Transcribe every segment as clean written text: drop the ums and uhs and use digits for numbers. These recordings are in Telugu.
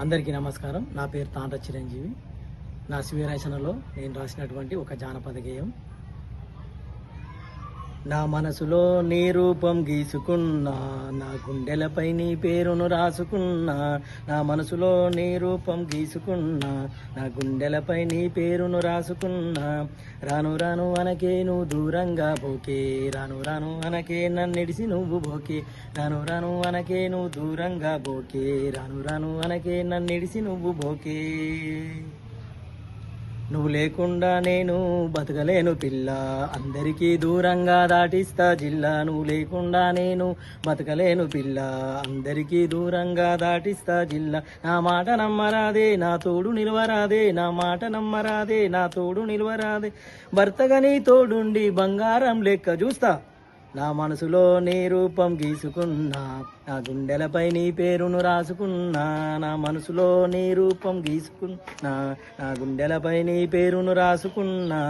అందరికీ నమస్కారం. నా పేరు తాండ్ర చిరంజీవి. నా స్వీయ రచనలో నేను రాసినటువంటి ఒక జానపద గేయం. నా మనసులో నీ రూపం గీసుకున్నా, నా గుండెలపై నీ పేరును రాసుకున్నా. నా మనసులో నీ రూపం గీసుకున్నా, నా గుండెలపై నీ పేరును రాసుకున్నా. రాను రాను అనకే నువ్వు దూరంగా పోకే, రాను రాను అనకే నన్నిడిసి నువ్వు పోకే. రాను రాను అనకే నువ్వు దూరంగా పోకే, రాను రాను అనకే నన్నిడిసి నువ్వు పోకే. నువ్వు లేకుండా నేను బతకలేను పిల్ల, అందరికీ దూరంగా దాటిస్తా జిల్లా. నువ్వు లేకుండా నేను బతకలేను పిల్ల, అందరికీ దూరంగా దాటిస్తా జిల్లా. నా మాట నమ్మరాదే, నా తోడు నిలవరాదే, నా మాట నమ్మరాదే, నా తోడు నిలవరాదే. భర్తగా నీ తోడుండి బంగారం లెక్క చూస్తా. నా మనసులో నీ రూపం గీసుకున్నా, నా గుండెలపై నీ పేరును రాసుకున్నా. నా మనసులో నీ రూపం గీసుకున్నా, నా గుండెలపై నీ పేరును రాసుకున్నా.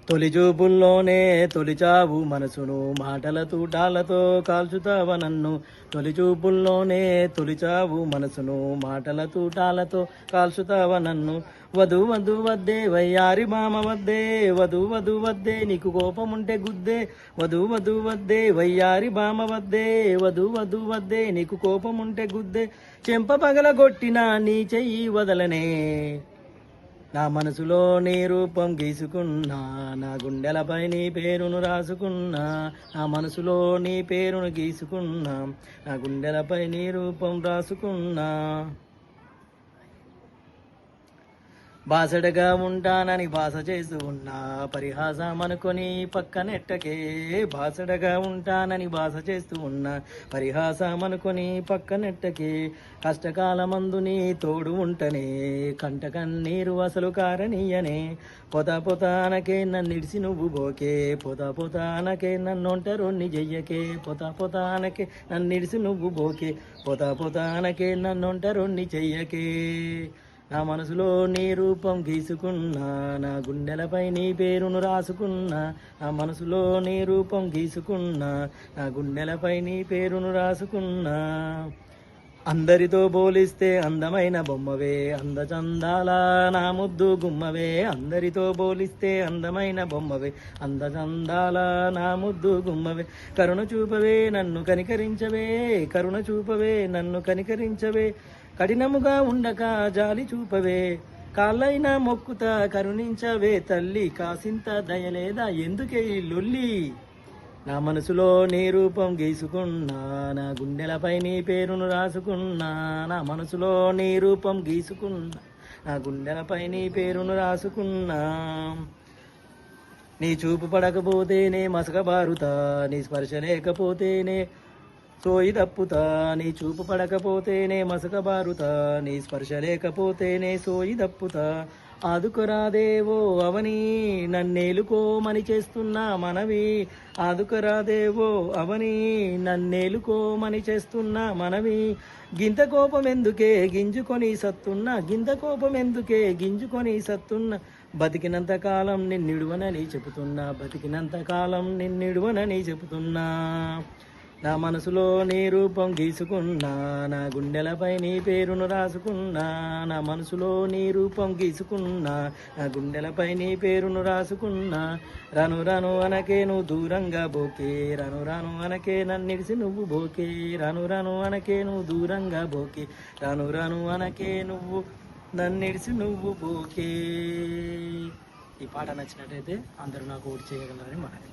తొలి చూపుల్లోనే తొలిచావు మనసును, మాటల తూటాలతో కాల్చుతావ నన్ను. తొలి చూపుల్లోనే తొలిచావు మనసును, మాటల తూటాలతో కాల్చుతావ నన్ను. వధు వధు వద్దే వయ్యారి మామ వద్దే, వధు వధు వద్దే నీకు కోపం ఉంటే గుద్దే. వధు వధు వద్దే వయ్యారి బామ వద్దే, వధు వధు వద్దే నీకు కోపం ఉంటే గుద్దే. చెంప పగలగొట్టిన నీ చెయ్యి వదలనే, నా మనసులో నీ రూపం గీసుకున్నా, నా గుండెలపై నీ పేరును రాసుకున్నా. నా మనసులో నీ పేరును గీసుకున్నా, నా గుండెలపై నీ రూపం రాసుకున్నా. బాసడగా ఉంటానని బాస చేస్తూ ఉన్నా, పరిహాసం అనుకొని పక్కనెట్టకే. బాసడగా ఉంటానని బాస చేస్తూ ఉన్నా, పరిహాసం అనుకొని పక్కనెట్టకే. కష్టకాలమందు నీ తోడు ఉంటనే, కంట కన్నీరు అసలు కారణీయనే. పొత పొత అనకే నన్నిడిసి నువ్వు బోకే, పొత పొత అనకే నన్నొంటరోన్ని చెయ్యకే. పొత పొత అనకే నన్నిడిసి నువ్వు బోకే, పొత పొత అనకే నన్నొంటరోన్ని చెయ్యకే. నా మనసులో నీ రూపం గీసుకున్నా, నా గుండెలపై నీ పేరును రాసుకున్నా. నా మనసులో నీ రూపం గీసుకున్నా, నా గుండెలపై నీ పేరును రాసుకున్నా. అందరితో పోలిస్తే అందమైన బొమ్మవే, అందచందాల నా ముద్దు గుమ్మవే. అందరితో పోలిస్తే అందమైన బొమ్మవే, అందచందాల నా ముద్దు గుమ్మవే. కరుణ చూపవే నన్ను కనికరించవే, కరుణ చూపవే నన్ను కనికరించవే. కఠినముగా ఉండక జాలి చూపవే, కాళ్ళైనా మొక్కుతా కరుణించవే తల్లి. కాసింత దయలేదా ఎందుకే ఈ లొల్లి. నా మనసులో నీ రూపం గీసుకున్నా, నా గుండెలపై నీ పేరును రాసుకున్నా. నా మనసులో నీ రూపం గీసుకున్నా, నా గుండెలపై నీ పేరును రాసుకున్నా. నీ చూపు పడకపోతేనే మసకబారుతా, నీ స్పర్శ లేకపోతేనే సోయి తప్పుతా. నీ చూపు పడకపోతేనే మసకబారుతా, నీ స్పర్శ లేకపోతేనే సోయి తప్పుతా. ఆదుకురాదేవో అవని నన్నేలుకోమని చేస్తున్నా మనవి. ఆదుకురాదేవో అవని నన్నేలుకోమని చేస్తున్నా మనవి. గింత కోపం ఎందుకే గింజుకొని సత్తున్నా, గింత కోపం ఎందుకే గింజుకొని సత్తున్నా. బతికినంత కాలం నిన్నిడువనని చెబుతున్నా, బతికినంత కాలం నిన్నిడువనని చెబుతున్నా. నా మనసులో నీ రూపం గీసుకున్నా, నా గుండెలపై నీ పేరును రాసుకున్నా. నా మనసులో నీ రూపం గీసుకున్నా, నా గుండెలపై నీ పేరును రాసుకున్నా. రాను రాను అనకే నువ్వు దూరంగా బోకే, రాను రాను అనకే నన్నిడిసి నువ్వు బోకే. రాను రాను అనకే నువ్వు దూరంగా బోకే, రాను రాను అనకే నువ్వు నన్నిడిసి నువ్వు బోకే. ఈ పాట నచ్చినట్టయితే అందరూ నాకు ఓటు చేయగలరని మనకి.